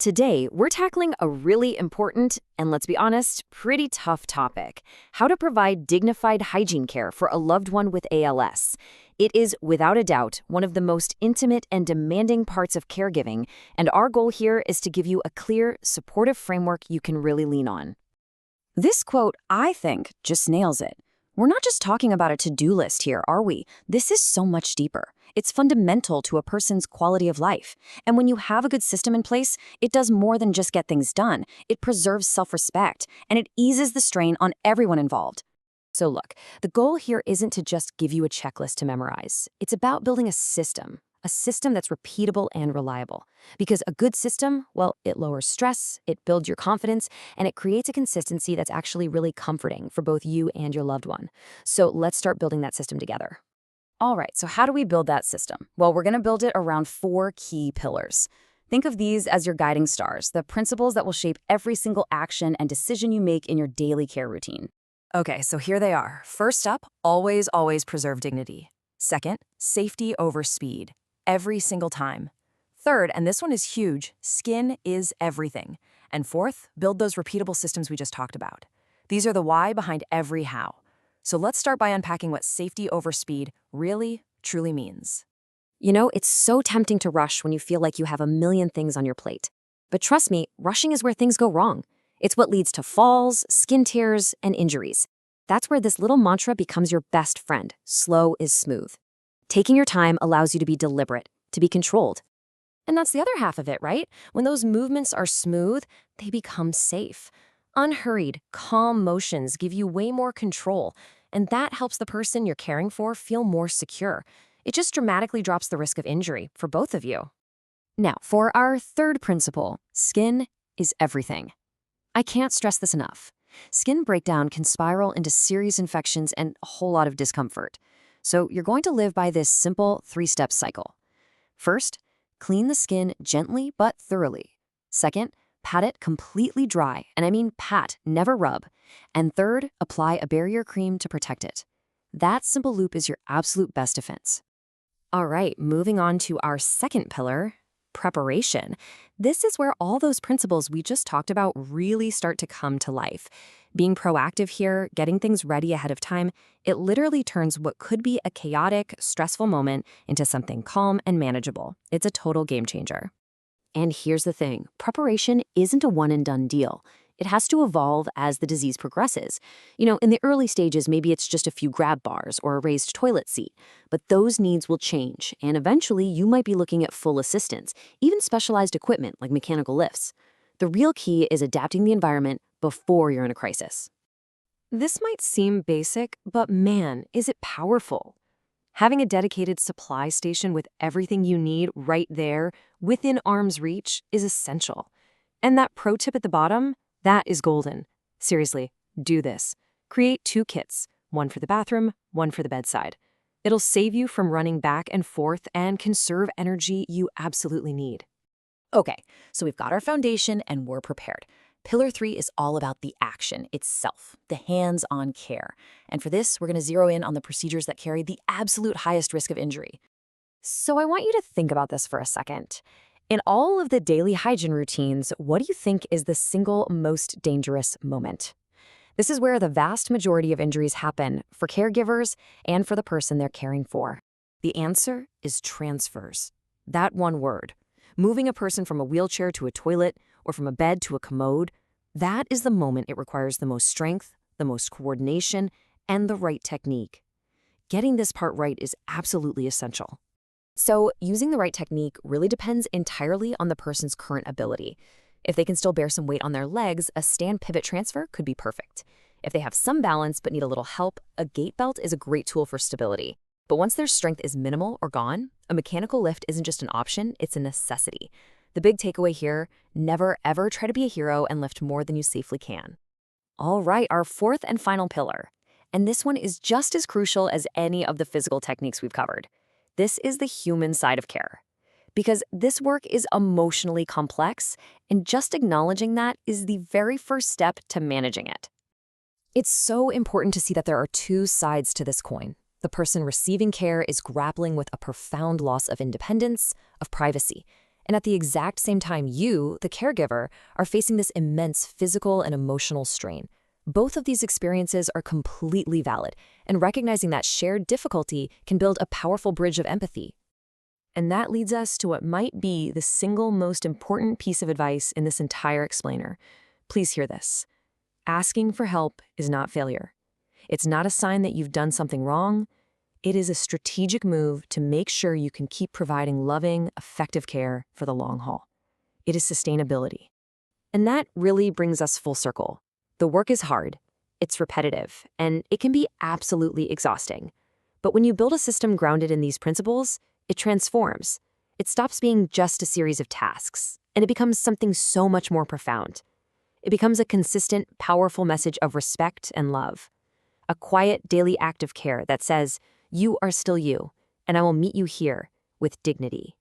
Today, we're tackling a really important and, let's be honest, pretty tough topic: how to provide dignified hygiene care for a loved one with ALS. It is, without a doubt, one of the most intimate and demanding parts of caregiving, and our goal here is to give you a clear, supportive framework you can really lean on. This quote, I think, just nails it. We're not just talking about a to-do list here, are we? This is so much deeper. It's fundamental to a person's quality of life. And when you have a good system in place, it does more than just get things done. It preserves self-respect, and it eases the strain on everyone involved. So look, the goal here isn't to just give you a checklist to memorize. It's about building a system that's repeatable and reliable. Because a good system, well, it lowers stress, it builds your confidence, and it creates a consistency that's actually really comforting for both you and your loved one. So let's start building that system together. All right, so how do we build that system? Well, we're going to build it around 4 key pillars. Think of these as your guiding stars, the principles that will shape every single action and decision you make in your daily care routine. Okay, so here they are. First up, always preserve dignity. Second, safety over speed, every single time. Third, and this one is huge, skin is everything. And fourth, build those repeatable systems we just talked about. These are the why behind every how. So let's start by unpacking what safety over speed really, truly means. You know, it's so tempting to rush when you feel like you have a million things on your plate. But trust me, rushing is where things go wrong. It's what leads to falls, skin tears, and injuries. That's where this little mantra becomes your best friend: slow is smooth. Taking your time allows you to be deliberate, to be controlled. And that's the other half of it, right? When those movements are smooth, they become safe. Unhurried, calm motions give you way more control, and that helps the person you're caring for feel more secure. It just dramatically drops the risk of injury for both of you. Now, for our third principle, skin is everything. I can't stress this enough. Skin breakdown can spiral into serious infections and a whole lot of discomfort. So you're going to live by this simple 3-step cycle. First, clean the skin gently but thoroughly. Second, pat it completely dry, and I mean pat, never rub. And third, apply a barrier cream to protect it. That simple loop is your absolute best defense. All right, moving on to our second pillar, preparation. This is where all those principles we just talked about really start to come to life. Being proactive here, getting things ready ahead of time, it literally turns what could be a chaotic, stressful moment into something calm and manageable. It's a total game changer. And here's the thing, preparation isn't a one-and-done deal. It has to evolve as the disease progresses. You know, in the early stages, maybe it's just a few grab bars or a raised toilet seat, but those needs will change, and eventually you might be looking at full assistance, even specialized equipment like mechanical lifts. The real key is adapting the environment before you're in a crisis. This might seem basic, but man, is it powerful. Having a dedicated supply station with everything you need right there, within arm's reach, is essential. And that pro tip at the bottom, that is golden. Seriously, do this. Create 2 kits, one for the bathroom, one for the bedside. It'll save you from running back and forth and conserve energy you absolutely need. Okay, so we've got our foundation and we're prepared. Pillar 3 is all about the action itself, the hands-on care. And for this, we're going to zero in on the procedures that carry the absolute highest risk of injury. So I want you to think about this for a second. In all of the daily hygiene routines, what do you think is the single most dangerous moment? This is where the vast majority of injuries happen for caregivers and for the person they're caring for. The answer is transfers. That one word. Moving a person from a wheelchair to a toilet or from a bed to a commode, that is the moment it requires the most strength, the most coordination, and the right technique. Getting this part right is absolutely essential. So, using the right technique really depends entirely on the person's current ability. If they can still bear some weight on their legs, a stand pivot transfer could be perfect. If they have some balance but need a little help, a gait belt is a great tool for stability. But once their strength is minimal or gone, a mechanical lift isn't just an option, it's a necessity. The big takeaway here, never ever try to be a hero and lift more than you safely can. All right, our fourth and final pillar. And this one is just as crucial as any of the physical techniques we've covered. This is the human side of care. Because this work is emotionally complex, and just acknowledging that is the very first step to managing it. It's so important to see that there are 2 sides to this coin. The person receiving care is grappling with a profound loss of independence, of privacy, And at the exact same time, you, the caregiver, are facing this immense physical and emotional strain. Both of these experiences are completely valid, and recognizing that shared difficulty can build a powerful bridge of empathy. And that leads us to what might be the single most important piece of advice in this entire explainer. Please hear this. Asking for help is not failure. It's not a sign that you've done something wrong. It is a strategic move to make sure you can keep providing loving, effective care for the long haul. It is sustainability. And that really brings us full circle. The work is hard, it's repetitive, and it can be absolutely exhausting. But when you build a system grounded in these principles, it transforms. It stops being just a series of tasks, and it becomes something so much more profound. It becomes a consistent, powerful message of respect and love. A quiet, daily act of care that says, you are still you, and I will meet you here with dignity.